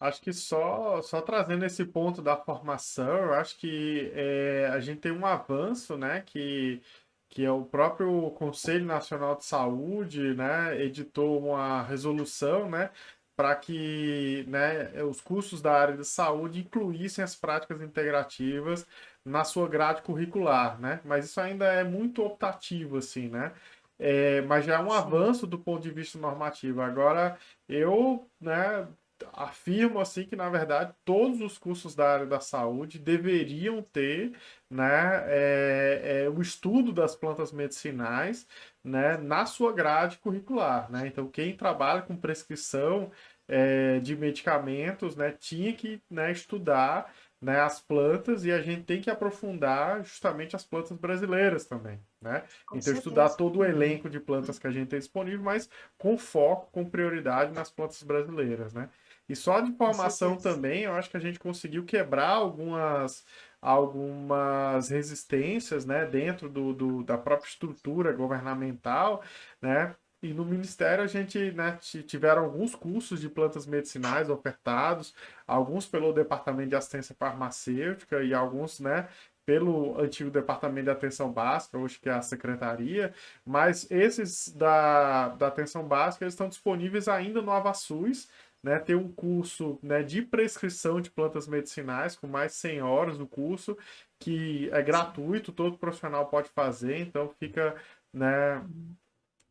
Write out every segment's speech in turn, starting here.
Acho que só trazendo esse ponto da formação, eu acho que a gente tem um avanço, né, que é o próprio Conselho Nacional de Saúde, né, editou uma resolução, né, para que, né, os cursos da área de saúde incluíssem as práticas integrativas na sua grade curricular, né, mas isso ainda é muito optativo, assim, né, mas já é um Sim, avanço do ponto de vista normativo. Agora, eu, né, afirmo assim que, na verdade, todos os cursos da área da saúde deveriam ter, né, o estudo das plantas medicinais, né, na sua grade curricular, né? Então, quem trabalha com prescrição de medicamentos, né, tinha que, né, estudar, né, as plantas, e a gente tem que aprofundar justamente as plantas brasileiras também, né? com Então, estudar certeza. todo o elenco de plantas que a gente tem disponível, mas com foco, com prioridade nas plantas brasileiras, né? E só de Com formação certeza. também, eu acho que a gente conseguiu quebrar algumas resistências, né, dentro da própria estrutura governamental, né? E no Ministério a gente, né, tiveram alguns cursos de plantas medicinais ofertados, alguns pelo Departamento de Assistência Farmacêutica e alguns, né, pelo antigo Departamento de Atenção Básica, hoje que é a Secretaria, mas esses da Atenção Básica eles estão disponíveis ainda no AvaSUS, né, tem um curso, né, de prescrição de plantas medicinais, com mais de 100 horas do curso, que é Sim. gratuito, todo profissional pode fazer, então fica, né, Uhum.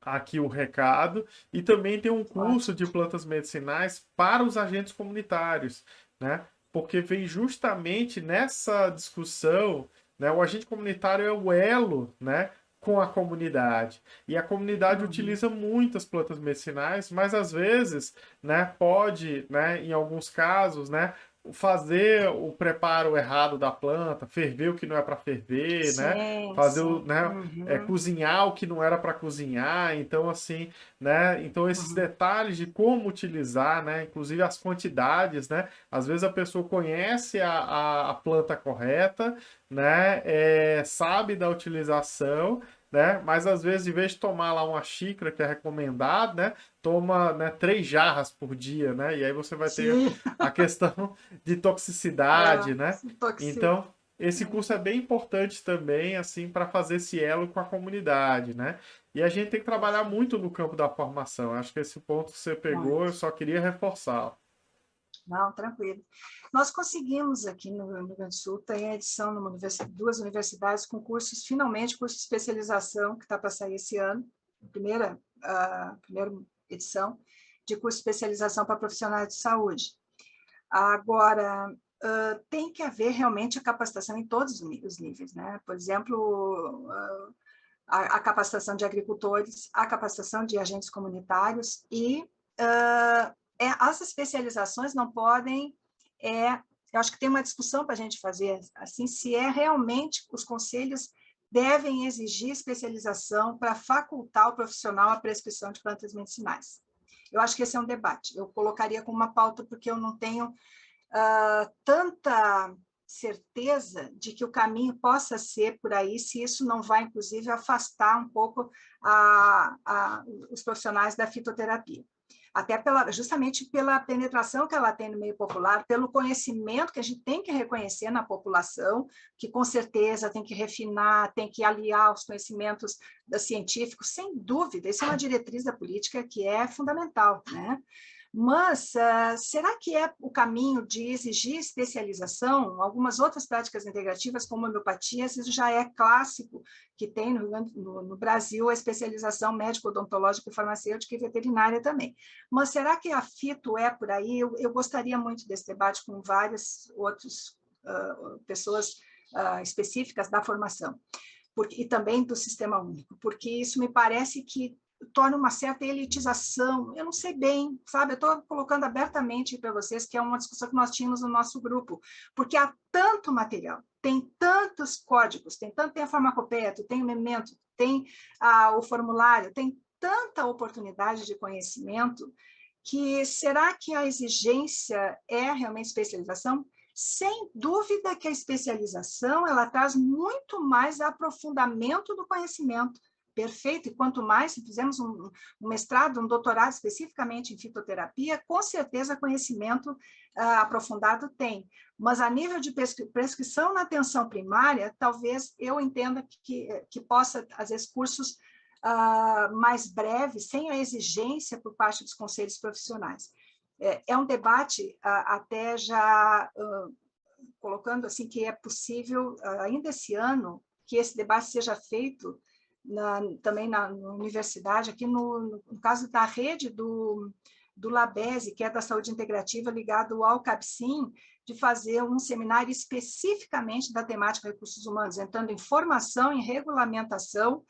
aqui o recado. E também tem um curso Ótimo. de plantas medicinais para os agentes comunitários, né, porque vem justamente nessa discussão, né, o agente comunitário é o elo, né, com a comunidade. E a comunidade Uhum. utiliza muitas plantas medicinais, mas às vezes, né, pode, né, em alguns casos, né, fazer o preparo errado da planta, ferver o que não é para ferver, né, Sim, fazer o, sim. né, Uhum. cozinhar o que não era para cozinhar, então assim, né, então esses Uhum. detalhes de como utilizar, né, inclusive as quantidades, né, às vezes a pessoa conhece a planta correta, né, sabe da utilização, né? Mas às vezes, em vez de tomar lá uma xícara que é recomendado, né? Toma, né, 3 jarras por dia, né? E aí você vai ter Sim, a questão de toxicidade, né? se intoxica. Então, esse curso é bem importante também, assim, para fazer esse elo com a comunidade, né? E a gente tem que trabalhar Perfeito. muito no campo da formação. Acho que esse ponto que você pegou, eu Muito. só queria reforçar. Não, tranquilo. Nós conseguimos aqui no Rio Grande do Sul, tem a edição numa duas universidades com cursos, finalmente, curso de especialização, que está para sair esse ano, primeira edição, de curso de especialização para profissionais de saúde. Agora, tem que haver realmente a capacitação em todos os níveis, né? Por exemplo, a capacitação de agricultores, a capacitação de agentes comunitários e as especializações não podem. Eu acho que tem uma discussão para a gente fazer assim, se realmente os conselhos devem exigir especialização para facultar o profissional a prescrição de plantas medicinais. Eu acho que esse é um debate. Eu colocaria como uma pauta porque eu não tenho tanta certeza de que o caminho possa ser por aí, se isso não vai, inclusive, afastar um pouco os profissionais da fitoterapia. Até justamente pela penetração que ela tem no meio popular, pelo conhecimento que a gente tem que reconhecer na população, que com certeza tem que refinar, tem que aliar os conhecimentos científicos, sem dúvida, isso é uma diretriz da política que é fundamental, né? Mas será que é o caminho de exigir especialização? Algumas outras práticas integrativas, como a homeopatia, isso já é clássico, que tem no Brasil a especialização médico-odontológica, farmacêutica e veterinária também. Mas será que a fito é por aí? Eu gostaria muito desse debate com várias outras pessoas específicas da formação e também do sistema único, porque isso me parece que torna uma certa elitização. Eu não sei bem, sabe? Eu estou colocando abertamente para vocês que é uma discussão que nós tínhamos no nosso grupo, porque há tanto material, tem tantos códigos, tem a farmacopeia, tem o memento, tem o formulário, tem tanta oportunidade de conhecimento que será que a exigência é realmente especialização? Sem dúvida que a especialização ela traz muito mais aprofundamento do conhecimento, perfeito, e quanto mais se fizermos um mestrado, um doutorado especificamente em fitoterapia, com certeza conhecimento aprofundado tem. Mas a nível de prescrição na atenção primária, talvez eu entenda que possa, às vezes, cursos mais breves, sem a exigência por parte dos conselhos profissionais. É um debate até já colocando assim que é possível, ainda esse ano, que esse debate seja feito também na universidade, aqui no caso da rede do Labese, que é da saúde integrativa, ligado ao CAPSIM, de fazer um seminário especificamente da temática recursos humanos, entrando em formação, em regulamentação,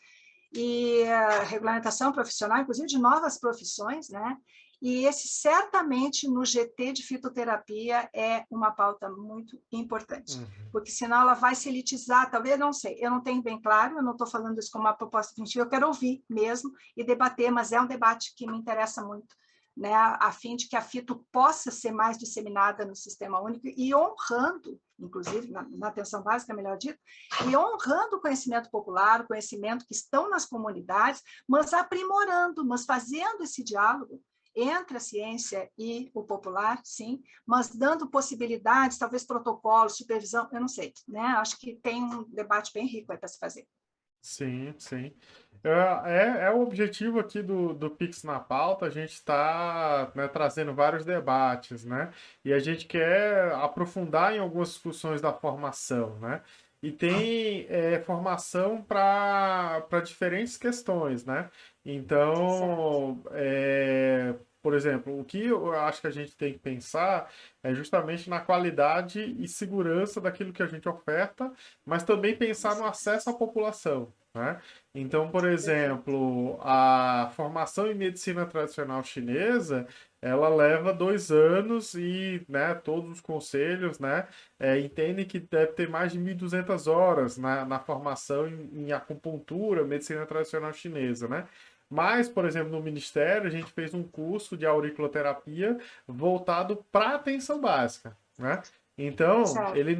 e regulamentação profissional, inclusive de novas profissões, né? E esse certamente no GT de fitoterapia é uma pauta muito importante, porque senão ela vai se elitizar, talvez, não sei, eu não tenho bem claro, eu não estou falando isso como uma proposta definitiva, eu quero ouvir mesmo e debater, mas é um debate que me interessa muito, né, a fim de que a fito possa ser mais disseminada no sistema único e honrando, inclusive na atenção básica, melhor dito, e honrando o conhecimento popular, o conhecimento que estão nas comunidades, mas aprimorando, mas fazendo esse diálogo entre a ciência e o popular, sim, mas dando possibilidades, talvez protocolo, supervisão, eu não sei, né? Acho que tem um debate bem rico aí para se fazer. Sim, sim. É o objetivo aqui do Pix na Pauta, a gente está, né, trazendo vários debates, né? E a gente quer aprofundar em algumas discussões da formação, né? E tem formação para diferentes questões, né? Então, por exemplo, o que eu acho que a gente tem que pensar é justamente na qualidade e segurança daquilo que a gente oferta, mas também pensar no acesso à população, né? Então, por exemplo, a formação em medicina tradicional chinesa, ela leva 2 anos e, né, todos os conselhos, né, entendem que deve ter mais de 1.200 horas na formação em acupuntura, medicina tradicional chinesa, né? Mas, por exemplo, no Ministério, a gente fez um curso de auriculoterapia voltado para atenção básica, né? Então, Certo. ele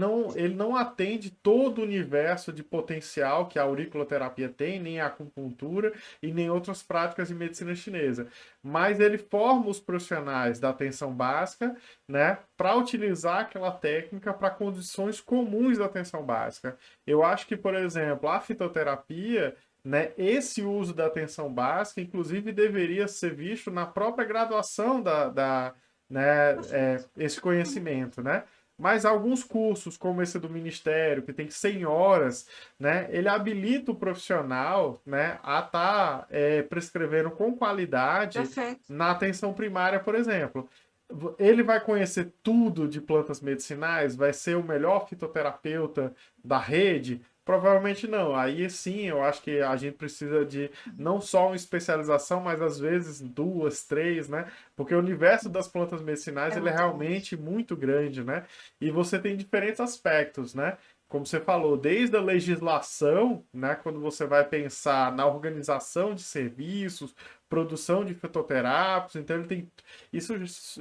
não atende todo o universo de potencial que a auriculoterapia tem, nem a acupuntura e nem outras práticas de medicina chinesa. Mas ele forma os profissionais da atenção básica, né, para utilizar aquela técnica para condições comuns da atenção básica. Eu acho que, por exemplo, a fitoterapia, né, esse uso da atenção básica, inclusive, deveria ser visto na própria graduação né, esse conhecimento, né? Mas alguns cursos, como esse do Ministério, que tem 100 horas, né, ele habilita o profissional, né, a estar prescrevendo com qualidade Perfeito. na atenção primária, por exemplo. Ele vai conhecer tudo de plantas medicinais, vai ser o melhor fitoterapeuta da rede? Provavelmente não. Aí sim, eu acho que a gente precisa de não só uma especialização, mas às vezes 2, 3, né? Porque o universo das plantas medicinais ele é Muito grande. realmente muito grande, né? E você tem diferentes aspectos, né? Como você falou, desde a legislação, né? Quando você vai pensar na organização de serviços, produção de fitoterápicos, então ele tem isso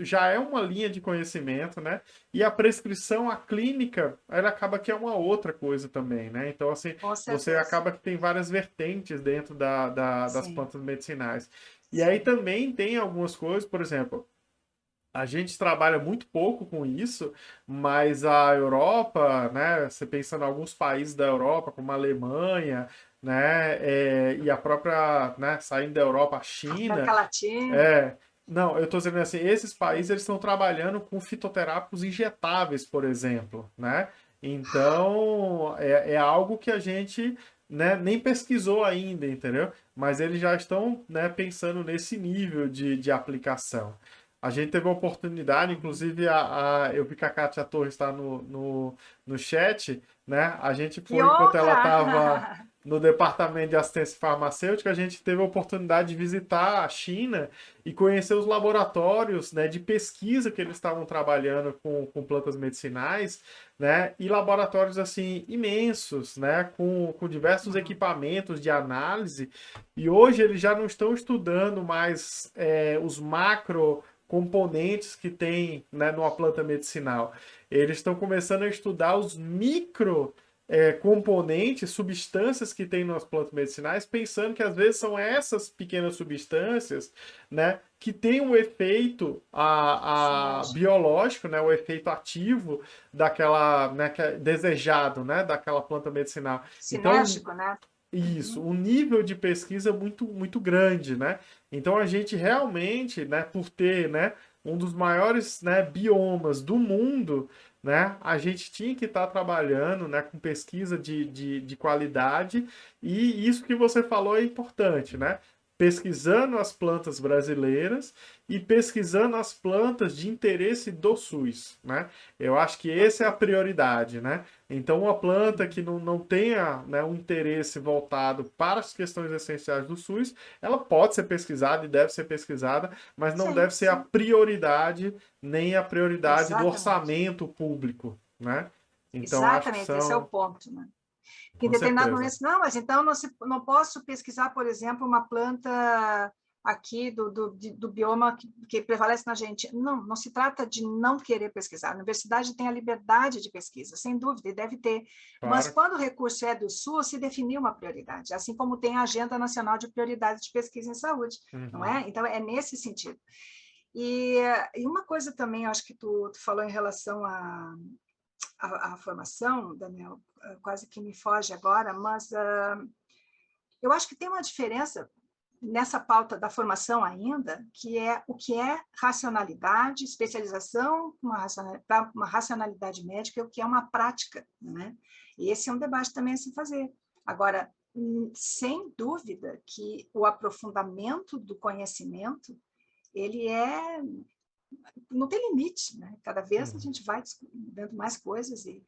já é uma linha de conhecimento, né? E a prescrição, a clínica, ela acaba que é uma outra coisa também, né? Então, assim, Com você certeza. acaba que tem várias vertentes dentro das Sim, plantas medicinais. E aí sim. também tem algumas coisas, por exemplo, a gente trabalha muito pouco com isso, mas a Europa, né? Você pensa em alguns países da Europa, como a Alemanha, né? E a própria, né? Saindo da Europa, a China, América Latina. é, não, eu estou dizendo assim, esses países eles estão trabalhando com fitoterápicos injetáveis, por exemplo, né? Então, é algo que a gente, né, nem pesquisou ainda, entendeu? Mas eles já estão, né, pensando nesse nível de aplicação. A gente teve a oportunidade, inclusive eu vi que a Kátia Torres está no chat, né? A gente Que foi, enquanto ela honra! estava no departamento de assistência farmacêutica, a gente teve a oportunidade de visitar a China e conhecer os laboratórios, né, de pesquisa que eles estavam trabalhando com plantas medicinais, né, e laboratórios assim imensos, né, com diversos equipamentos de análise. E hoje eles já não estão estudando mais os macro componentes que tem, né, numa planta medicinal. Eles estão começando a estudar os micro componentes, substâncias que tem nas plantas medicinais, pensando que às vezes são essas pequenas substâncias, né, que têm um efeito biológico, né, o efeito ativo daquela, né, desejado, né, daquela planta medicinal. Então, Sinérgico, né? isso, um nível de pesquisa muito, muito grande, né? Então a gente realmente, né, por ter, né, um dos maiores, né, biomas do mundo, né, a gente tinha que estar trabalhando, né, com pesquisa de qualidade, e isso que você falou é importante, né? Pesquisando as plantas brasileiras e pesquisando as plantas de interesse do SUS, né? Eu acho que essa é a prioridade, né? Então, uma planta que não tenha, né, um interesse voltado para as questões essenciais do SUS, ela pode ser pesquisada e deve ser pesquisada, mas não Sim, deve ser a sim, prioridade, nem a prioridade do exatamente. orçamento público, né? Então, acho que Exatamente, esse é o são, ponto, né? Que em com determinado certeza. momento, não, mas então não posso pesquisar, por exemplo, uma planta aqui do bioma que prevalece na gente. Não, não se trata de não querer pesquisar. A universidade tem a liberdade de pesquisa, sem dúvida, e deve ter. Mas Claro. quando o recurso é do SUS, se definiu uma prioridade, assim como tem a Agenda Nacional de Prioridades de Pesquisa em Saúde, não Uhum. é? Então, é nesse sentido. E uma coisa também, eu acho que tu falou em relação à formação, Daniel, quase que me foge agora, mas eu acho que tem uma diferença nessa pauta da formação ainda, que é o que é racionalidade, especialização para uma racionalidade médica, e o que é uma prática, né? E esse é um debate também a se fazer. Agora, sem dúvida que o aprofundamento do conhecimento, ele não tem limite, né? Cada vez a Uhum. gente vai descobrindo mais coisas e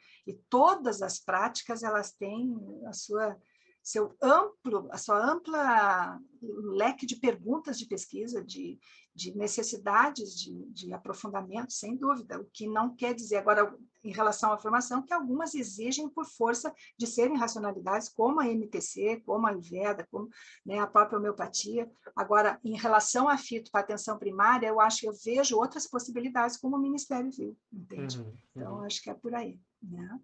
todas as práticas elas têm a sua ampla leque de perguntas de pesquisa, de necessidades de aprofundamento, sem dúvida. O que não quer dizer agora em relação à formação que algumas exigem por força de serem racionalidades, como a MTC, como a Ayurveda, como, né, a própria homeopatia. Agora, em relação à fito para atenção primária, eu vejo outras possibilidades como o Ministério viu, entende? Uhum. Então, Uhum. acho que é por aí, né?